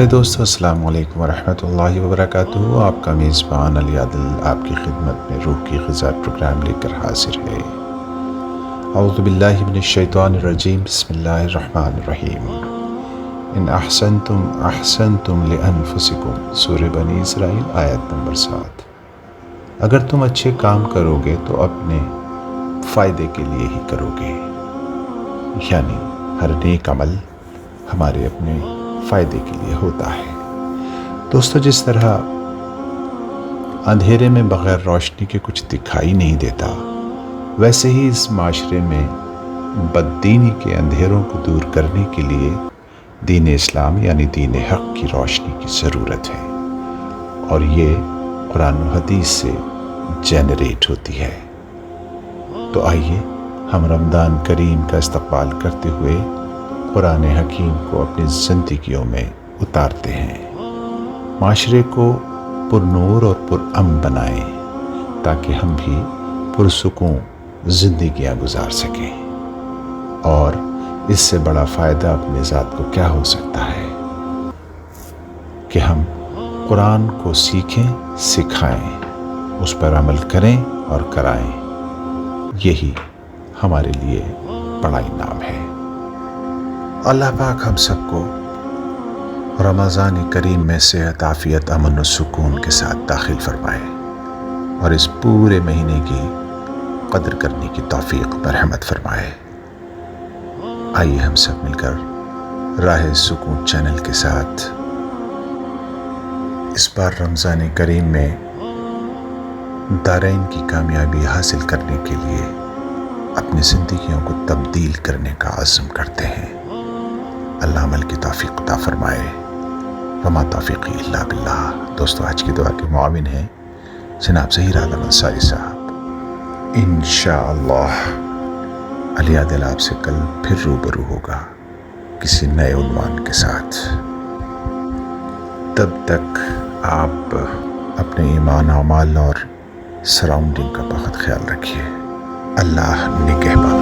پیارے دوستو، السلام علیکم ورحمۃ اللہ وبرکاتہ۔ آپ کا میزبان علی عادل آپ کی خدمت میں روح کی غذا پروگرام لے کر حاضر ہے۔ اعوذ باللہ من الشیطان الرجیم، بسم اللہ الرحمن الرحیم۔ ان احسنتم احسنتم لانفسکم، سورہ بنی اسرائیل آیت نمبر 7۔ اگر تم اچھے کام کرو گے تو اپنے فائدے کے لیے ہی کرو گے، یعنی ہر نیک عمل ہمارے اپنے فائدے کے لیے ہوتا ہے۔ دوستو، جس طرح اندھیرے میں بغیر روشنی کے کچھ دکھائی نہیں دیتا، ویسے ہی اس معاشرے میں بددینی کے اندھیروں کو دور کرنے کے لیے دین اسلام یعنی دین حق کی روشنی کی ضرورت ہے، اور یہ قرآن و حدیث سے جنریٹ ہوتی ہے۔ تو آئیے ہم رمضان کریم کا استقبال کرتے ہوئے قرآن حکیم کو اپنی زندگیوں میں اتارتے ہیں، معاشرے کو پرنور اور پرامن بنائیں تاکہ ہم بھی پرسکون زندگیاں گزار سکیں۔ اور اس سے بڑا فائدہ اپنے ذات کو کیا ہو سکتا ہے کہ ہم قرآن کو سیکھیں، سکھائیں، اس پر عمل کریں اور کرائیں۔ یہی ہمارے لیے بڑا انعام ہے۔ اللہ پاک ہم سب کو رمضان کریم میں صحت، عافیت، امن و سکون کے ساتھ داخل فرمائے اور اس پورے مہینے کی قدر کرنے کی توفیق مرحمت فرمائے۔ آئیے ہم سب مل کر راہ سکون چینل کے ساتھ اس بار رمضان کریم میں دارین کی کامیابی حاصل کرنے کے لیے اپنی زندگیوں کو تبدیل کرنے کا عزم کرتے ہیں۔ اللہ عمل کی توفیق عطا فرمائے۔ وما توفیقی الا باللہ۔ دوستو، آج کی دعا کے معاون ہیں جناب ظہیر عالم انصاری صاحب۔ انشاءاللہ علی عادل آپ سے کل پھر روبرو ہوگا کسی نئے عنوان کے ساتھ۔ تب تک آپ اپنے ایمان، اعمال اور سراؤنڈنگ کا بہت خیال رکھیے۔ اللہ نگہبان۔